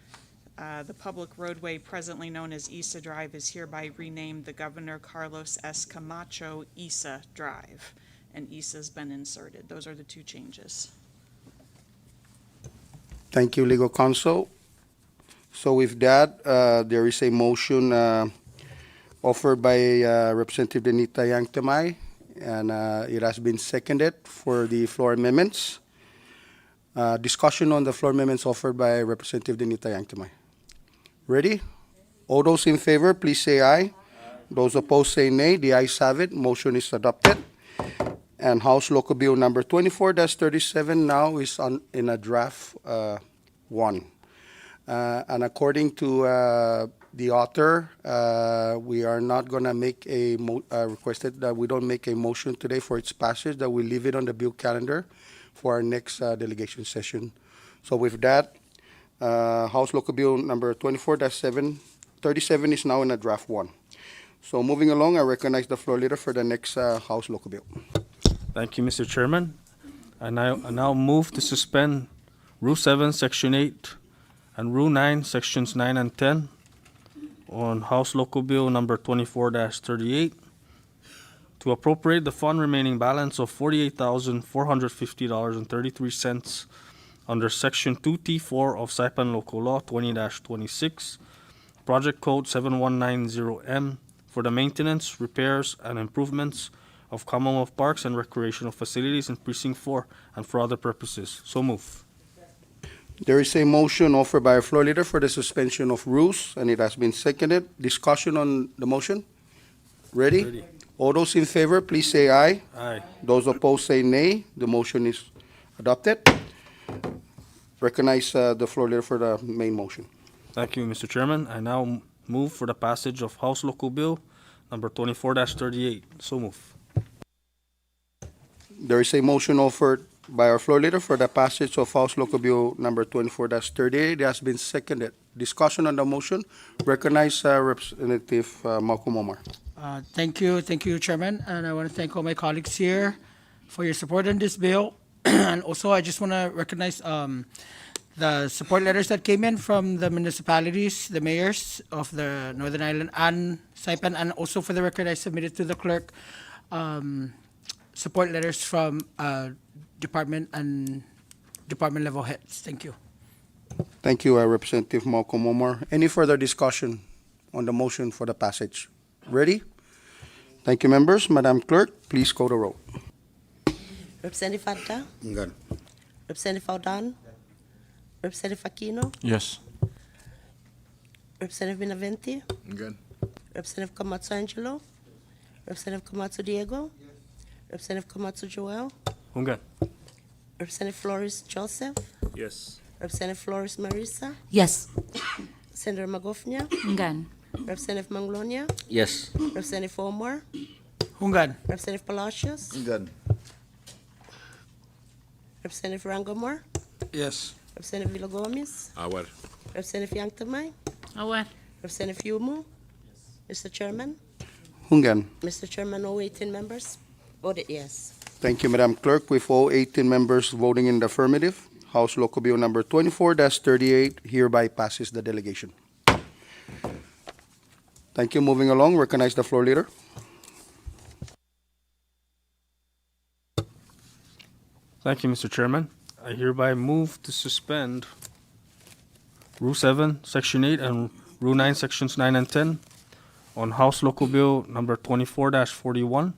The public roadway presently known as Isa Drive is hereby renamed the Governor Carlos S. Camacho Isa Drive, and Isa's been inserted. Those are the two changes. Thank you, legal counsel. So with that, there is a motion offered by Representative Denita Yangtemay, and it has been seconded for the floor amendments. Discussion on the floor amendments offered by Representative Denita Yangtemay. Ready? All those in favor, please say aye. Those opposed say nay. The ayes have it. Motion is adopted. And House Local Bill number 24-37 now is in a draft 1. And according to the author, we are not going to make requested that we don't make a motion today for its passage, that we leave it on the bill calendar for our next delegation session. So with that, House Local Bill number 24-37 is now in a draft 1. So moving along, I recognize the floor leader for the next House Local Bill. Thank you, Mr. Chairman. I now move to suspend Rule 7, Section 8, and Rule 9, Sections 9 and 10 on House Local Bill number 24-38 to appropriate the fund remaining balance of $48,450.33 under Section 2T4 of Saipan Local Law 20-26, Project Code 7190M, for the maintenance, repairs, and improvements of Commonwealth parks and recreational facilities in Precinct 4 and for other purposes. So move. There is a motion offered by our floor leader for the suspension of rules, and it has been seconded. Discussion on the motion? Ready? All those in favor, please say aye. Aye. Those opposed say nay. The motion is adopted. Recognize the floor leader for the main motion. Thank you, Mr. Chairman. I now move for the passage of House Local Bill number 24-38. So move. There is a motion offered by our floor leader for the passage of House Local Bill number 24-38. It has been seconded. Discussion on the motion. Recognize Representative Malcolm Omar. Thank you, Chairman, and I want to thank all my colleagues here for your support on this bill. And also, I just want to recognize the support letters that came in from the municipalities, the mayors of the Northern Island and Saipan, and also for the record, I submitted to the clerk support letters from department and department level heads. Thank you. Thank you, Representative Malcolm Omar. Any further discussion on the motion for the passage? Ready? Thank you, members. Madam Clerk, please call the roll. Representative Fanta? Good. Representative Aldan? Representative Aquino? Yes. Representative Benavente? Good. Representative Camacho Angelo? Representative Camacho Diego? Representative Camacho Joel? Hungan. Representative Flores Joseph? Yes. Representative Flores Marisa? Yes. Senator Magofnia? Ngan. Representative Manglonia? Yes. Representative Omar? Hungan. Representative Palacios? Good. Representative Rangomar? Yes. Representative Villagomez? Aware. Representative Yangtamay? Aware. Representative Yumu? Mr. Chairman? Hungan. Mr. Chairman, all 18 members voted yes. Thank you, Madam Clerk. With all 18 members voting in the affirmative, House Local Bill number 24-38 hereby passes the delegation. Thank you. Moving along, recognize the floor leader. Thank you, Mr. Chairman. I hereby move to suspend Rule 7, Section 8, and Rule 9, Sections 9 and 10 on House Local Bill number 24-41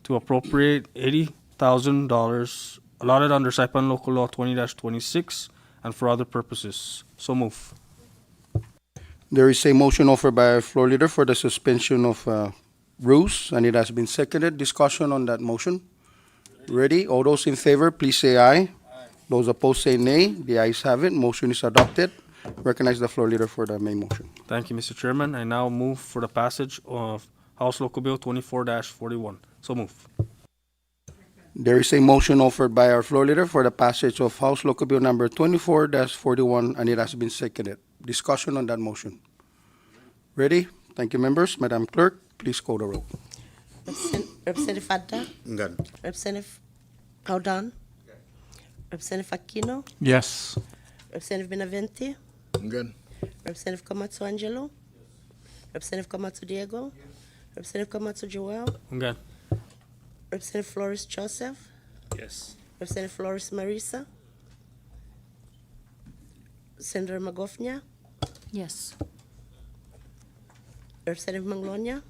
to appropriate $80,000 allotted under Saipan Local Law 20-26 and for other purposes. So move. There is a motion offered by our floor leader for the suspension of rules, and it has been seconded. Discussion on that motion. Ready? All those in favor, please say aye. Those opposed say nay. The ayes have it. Motion is adopted. Recognize the floor leader for the main motion. Thank you, Mr. Chairman. I now move for the passage of House Local Bill 24-41. So move. There is a motion offered by our floor leader for the passage of House Local Bill number 24-41, and it has been seconded. Discussion on that motion. Ready? Thank you, members. Madam Clerk, please call the roll. Representative Fadda? Ngan. Representative Aldan? Representative Aquino? Yes. Representative Benavente? Ngan. Representative Komatsu Angelo? Representative Komatsu Diego? Representative Komatsu Joel? Again. Representative Flores Joseph? Yes. Representative Flores Marisa? Senator Magofnia? Yes. Representative Manglonia?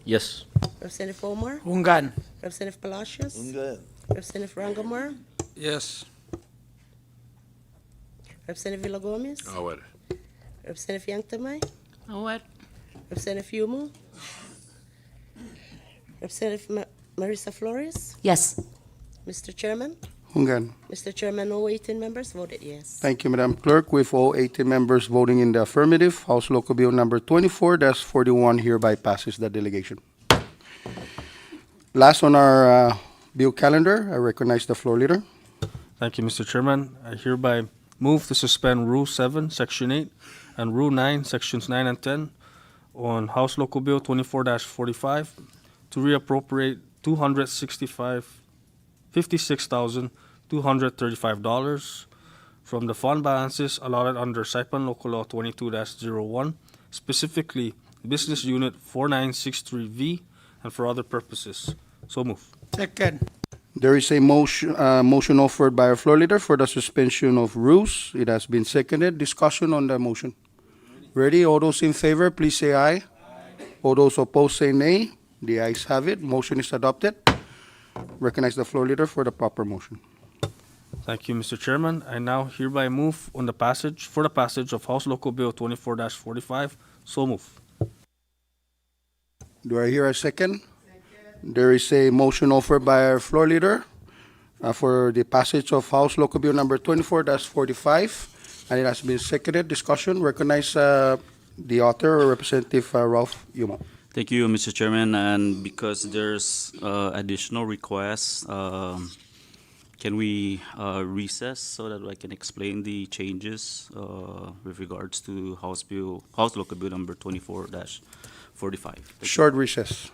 Yes. Representative Omar? Ungan. Representative Palacios? Ngan. Representative Rangamar? Yes. Representative Villa Gomez? Aware. Representative Yanktamai? Awat. Representative Yumu? Representative Marisa Flores? Yes. Mr. Chairman? Hungan. Mr. Chairman, all 18 members voted yes. Thank you, Madam Clerk. With all 18 members voting in the affirmative, House Local Bill number 24-41 hereby passes the delegation. Last on our bill calendar, I recognize the floor leader. Thank you, Mr. Chairman. I hereby move to suspend Rule 7, Section 8, and Rule 9, Sections 9 and 10 on House Local Bill 24-45 to reappropriate $56,235 from the fund balances allotted under Saipan Local Law 22-01, specifically Business Unit 4963V, and for other purposes. So move. Second. There is a motion offered by our floor leader for the suspension of rules. It has been seconded. Discussion on the motion. Ready? All those in favor, please say aye. All those opposed say nay. The ayes have it. Motion is adopted. Recognize the floor leader for the proper motion. Thank you, Mr. Chairman. I now hereby move on the passage of House Local Bill 24-45. So move. Do I hear a second? There is a motion offered by our floor leader for the passage of House Local Bill number 24-45, and it has been seconded. Discussion. Recognize the author, Representative Ralph Yuma. Thank you, Mr. Chairman. And because there's additional requests, can we recess so that I can explain the changes with regards to House Local Bill number 24-45? Short recess.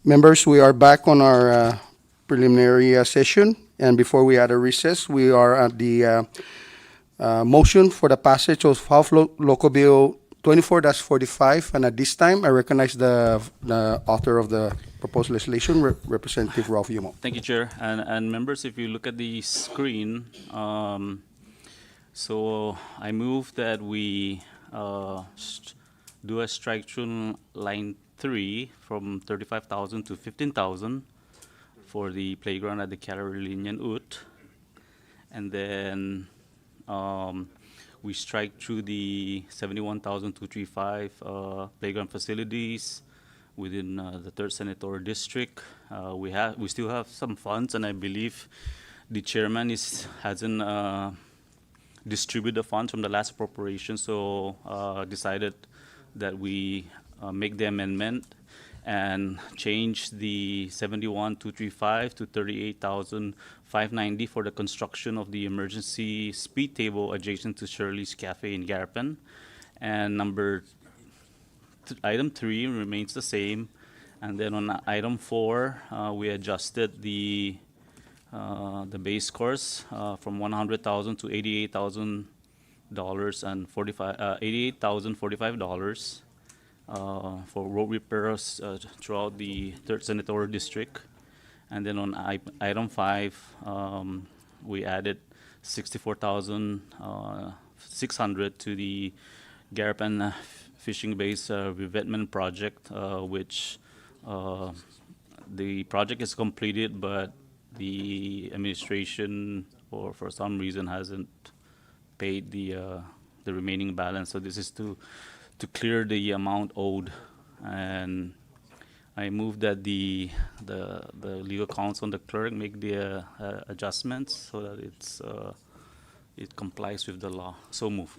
Members, we are back on our preliminary session, and before we had a recess, we are at the motion for the passage of House Local Bill 24-45, and at this time, I recognize the author of the proposed legislation, Representative Ralph Yumo. Thank you, Chair. And members, if you look at the screen, so I move that we do a strike through line 3 from 35,000 to 15,000 for the playground at the Carolinian Ut. And then we strike through the 71,235 playground facilities within the 3rd Senatorial District. We still have some funds, and I believe the chairman hasn't distributed the funds from the last appropriation, so decided that we make the amendment and change the 71,235 to 38,590 for the construction of the emergency speed table adjacent to Shirley's Cafe in Garapan. And item 3 remains the same. And then on item 4, we adjusted the base course from $100,000 to $88,000 and $88,045 for road repairs throughout the 3rd Senatorial District. And then on item 5, we added $64,600 to the Garapan Fishing Base revetment project, which the project is completed, but the administration, for some reason, hasn't paid the remaining balance. So this is to clear the amount owed, and I move that the legal counsel and the clerk make the adjustments so that it complies with the law. So move.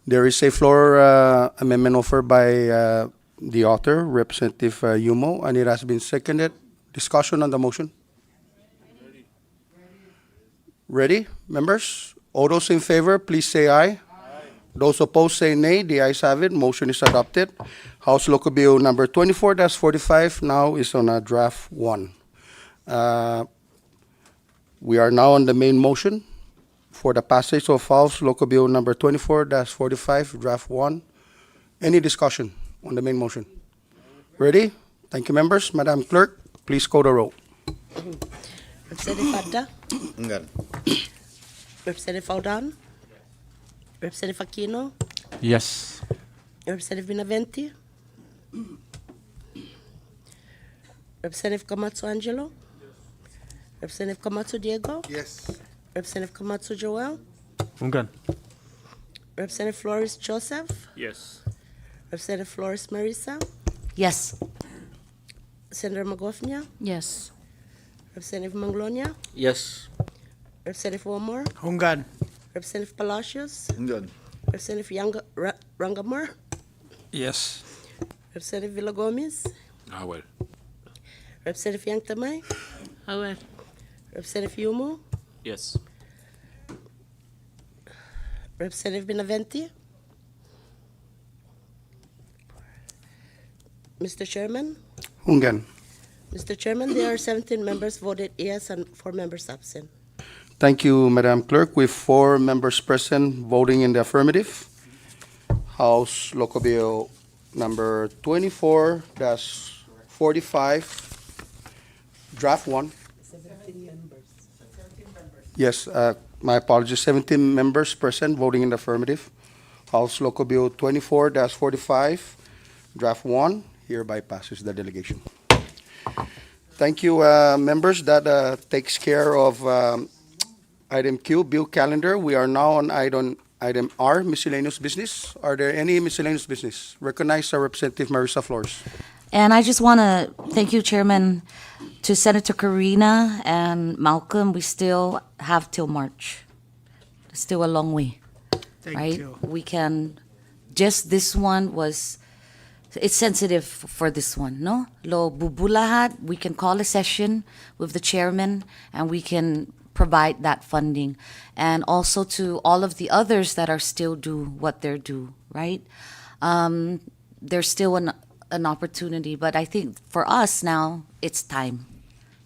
There is a floor amendment offered by the author, Representative Yumo, and it has been seconded. Discussion on the motion? Ready, members? All those in favor, please say aye. Those opposed say nay. The ayes have it. Motion is adopted. House Local Bill number 24-45 now is on draft 1. We are now on the main motion for the passage of House Local Bill number 24-45, draft 1. Any discussion on the main motion? Ready? Thank you, members. Madam Clerk, please call the roll. Representative Fadda, Enggan. Representative Aldan, Representative Aquino, Yes. Representative Benavente, Representative Camacho Angelo, Representative Camacho Diego, Yes. Representative Camacho Joel, Ungan. Representative Flores Joseph, Yes. Representative Flores Marisa, Yes. Senator Magofnia, Yes. Representative Manglonia, Yes. Representative Wilmore, Hungan. Representative Palacios, Enggan. Representative Rangamore, Yes. Representative Villa Gomez, Ah, well. Representative Yang Tamay, However, Representative Yumu, Yes. Representative Benavente. Mr. Chairman, Ungan. Mr. Chairman, there are 17 members voted yes and 4 members absent. Thank you, Madam Clerk. With 4 members present voting in the affirmative, House Local Bill number 24-45, draft 1. Yes, my apologies, 17 members present voting in the affirmative. House Local Bill 24-45, draft 1, hereby passes the delegation. Thank you, members. That takes care of item Q, bill calendar. We are now on item R, miscellaneous business. Are there any miscellaneous business? Recognize Representative Marisa Flores. And I just want to thank you, Chairman, to Senator Karina and Malcolm. We still have till March. It's still a long way, Thank right? you. We can, just this one was, it's sensitive for this one, no? Lo bubulahat, we can call a session with the chairman and we can provide that funding, and also to all of the others that are still due what they're due, right? There's still an opportunity, but I think for us now, it's time,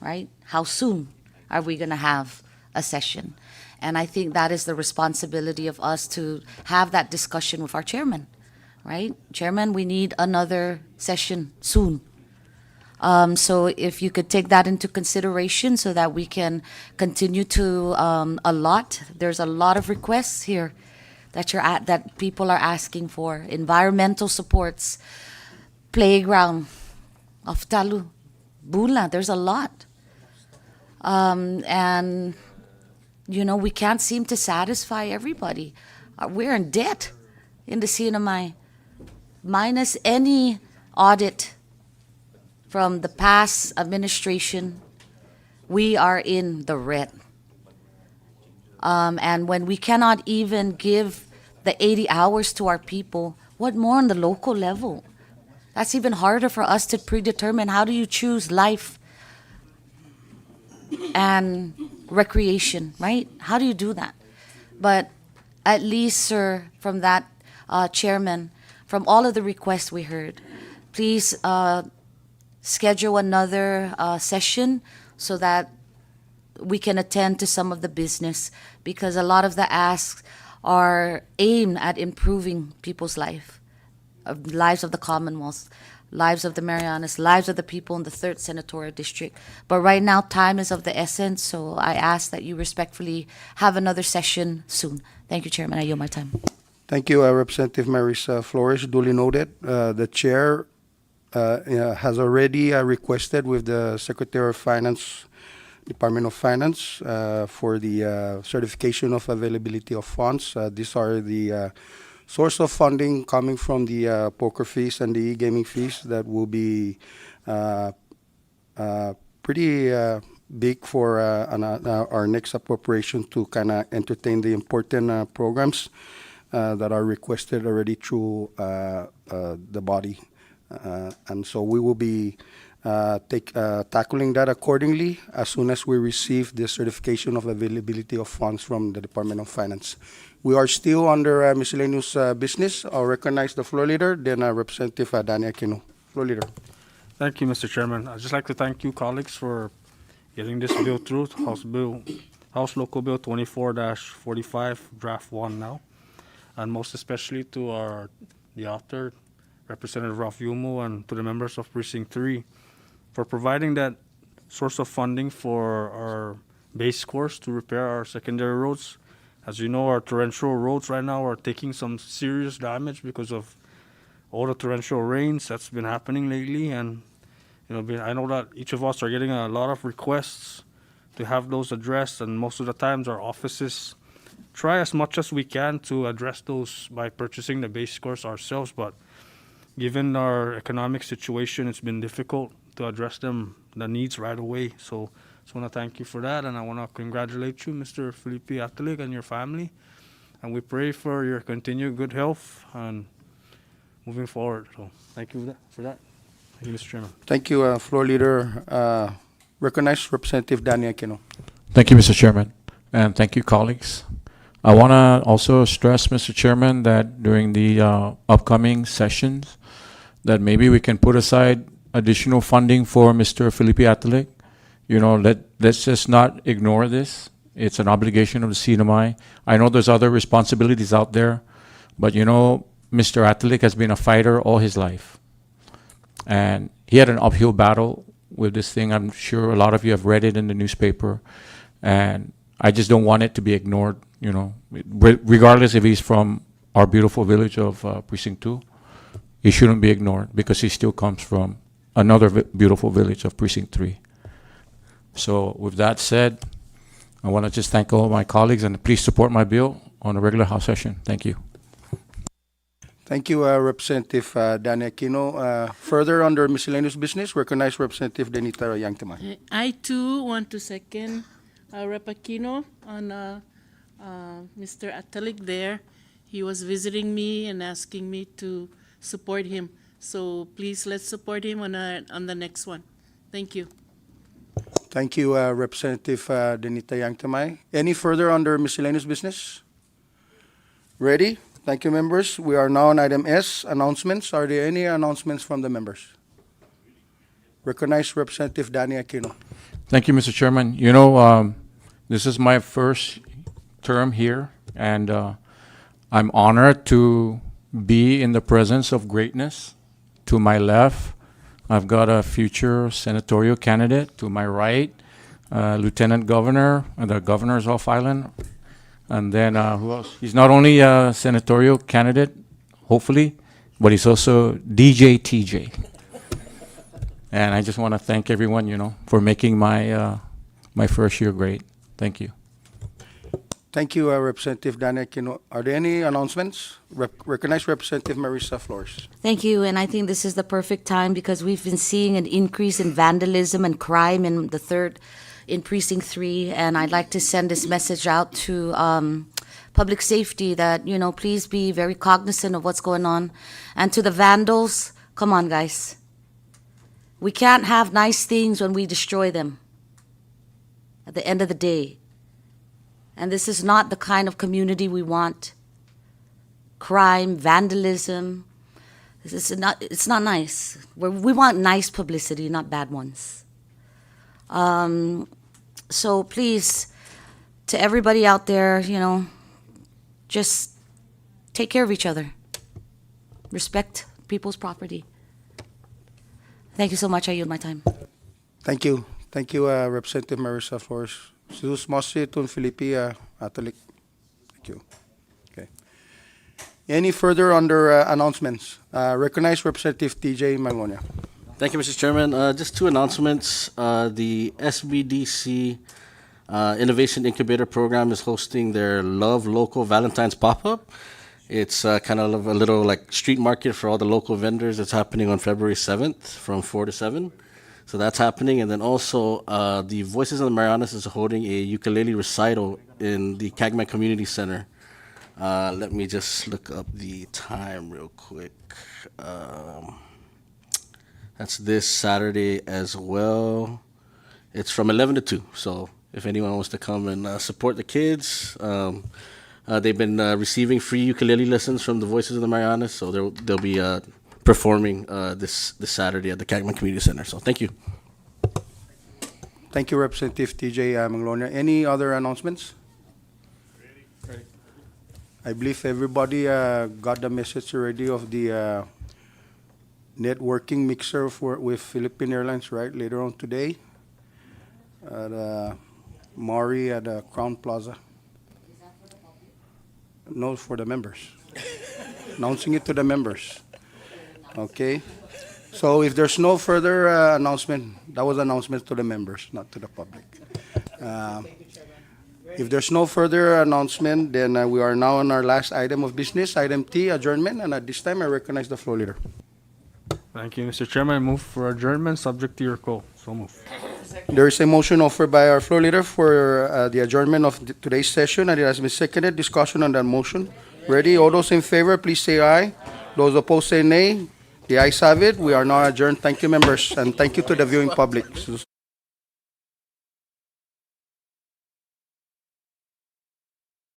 right? How soon are we going to have a session? And I think that is the responsibility of us to have that discussion with our chairman, right? Chairman, we need another session soon. So if you could take that into consideration so that we can continue to allot. There's a lot of requests here that people are asking for. Environmental supports, playground, Aftalu, Bula, there's a lot. And, you know, we can't seem to satisfy everybody. We're in debt in the CNMI. Minus any audit from the past administration, we are in the red. And when we cannot even give the 80 hours to our people, what more on the local level? That's even harder for us to predetermine. How do you choose life and recreation, right? How do you do that? But at least, sir, from that chairman, from all of the requests we heard, please schedule another session so that we can attend to some of the business, because a lot of the asks are aimed at improving people's lives of the Commonwealth, lives of the Marianas, lives of the people in the 3rd Senatorial District. But right now, time is of the essence, so I ask that you respectfully have another session soon. Thank you, Chairman. I yield my time. Thank you, Representative Maris Flores. Duly noted. The chair has already requested with the Secretary of Finance, Department of Finance, for the certification of availability of funds. These are the source of funding coming from the poker fees and the e-gaming fees that will be pretty big for our next appropriation to kind of entertain the important programs that are requested already through the body. And so we will be tackling that accordingly as soon as we receive the certification of availability of funds from the Department of Finance. We are still under miscellaneous business. I'll recognize the floor leader, then Representative Danny Aquino. Floor leader. Thank you, Mr. Chairman. I'd just like to thank you, colleagues, for getting this bill through, House Local Bill 24-45, Draft 1 now. And most especially to the author, Representative Ralph Yumu, and to the members of Precinct 3 for providing that source of funding for our base course to repair our secondary roads. As you know, our torrential roads right now are taking some serious damage because of all the torrential rains that's been happening lately. And I know that each of us are getting a lot of requests to have those addressed, and most of the times our offices try as much as we can to address those by purchasing the base course ourselves. But given our economic situation, it's been difficult to address the needs right away. So I just want to thank you for that, and I want to congratulate you, Mr. Felipe Atelig, and your family. And we pray for your continued good health and moving forward. So thank you for that. Thank you, Mr. Chairman. Thank you, floor leader. Recognize Representative Danny Aquino. Thank you, Mr. Chairman, and thank you, colleagues. I want to also stress, Mr. Chairman, that during the upcoming sessions, that maybe we can put aside additional funding for Mr. Felipe Atelig. Let's just not ignore this. It's an obligation of the CNMI. I know there's other responsibilities out there, but Mr. Atelig has been a fighter all his life. And he had an uphill battle with this thing. I'm sure a lot of you have read it in the newspaper. And I just don't want it to be ignored, regardless if he's from our beautiful village of Precinct 2. He shouldn't be ignored because he still comes from another beautiful village of Precinct 3. So with that said, I want to just thank all my colleagues, and please support my bill on a regular House session. Thank you. Thank you, Representative Danny Aquino. Further, under miscellaneous business, recognize Representative Denita Yangtimay. I too want to second Rep. Aquino on Mr. Atalik there. He was visiting me and asking me to support him. So please let's support him on the next one. Thank you. Thank you, Representative Denita Yangtamay. Any further under miscellaneous business? Ready? Thank you, members. We are now on item S, announcements. Are there any announcements from the members? Recognize Representative Danny Aquino. Thank you, Mr. Chairman. You know, this is my first term here, and I'm honored to be in the presence of greatness. To my left, I've got a future senatorial candidate. To my right, Lieutenant Governor, the Governor's Off Island. And then who else? He's not only a senatorial candidate, hopefully, but he's also DJ TJ. And I just want to thank everyone, you know, for making my my first year great. Thank you. Thank you, Representative Danny Aquino. Are there any announcements? Recognize Representative Marisa Flores. Thank you, and I think this is the perfect time because we've been seeing an increase in vandalism and crime in Precinct 3, and I'd like to send this message out to public safety that, you know, please be very cognizant of what's going on. And to the vandals, come on, guys. We can't have nice things when we destroy them at the end of the day. And this is not the kind of community we want. Crime, vandalism, it's not nice. We want nice publicity, not bad ones. So please, to everybody out there, you know, just take care of each other. Respect people's property. Thank you so much. I yield my time. Thank you. Thank you, Representative Marisa Flores. Sus Mosi Tun Filipi Atalik. Thank you. Okay. Any further under announcements? Recognize Representative TJ Magnolia. Thank you, Mr. Chairman. Just two announcements. The SBDC Innovation Incubator Program is hosting their Love Local Valentine's pop-up. It's kind of a little like street market for all the local vendors. It's happening on February 7th from 4 to 7. So that's happening. And then also the Voices of the Marianas is holding a ukulele recital in the Cagman Community Center. Let me just look up the time real quick. That's this Saturday as well. It's from 11 to 2. So if anyone wants to come and support the kids, they've been receiving free ukulele lessons from the Voices of the Marianas. So they'll be performing this Saturday at the Cagman Community Center. So thank you. Thank you, Representative TJ Magnolia. Any other announcements? I believe everybody got the message already of the networking mixer with Philippine Airlines, right? Later on today at Maury at Crown Plaza. No, for the members. Announcing it to the members. Okay. So if there's no further announcement, that was announcement to the members, not to the public. If there's no further announcement, then we are now on our last item of business, item T, adjournment. And at this time, I recognize the floor leader. Thank you, Mr. Chairman. I move for adjournment, subject to your call. So move. There is a motion offered by our floor leader for the adjournment of today's session, and it has been seconded. Discussion on that motion. Ready? All those in favor, please say aye. Those opposed say nay. The ayes have it. We are now adjourned. Thank you, members, and thank you to the viewing public.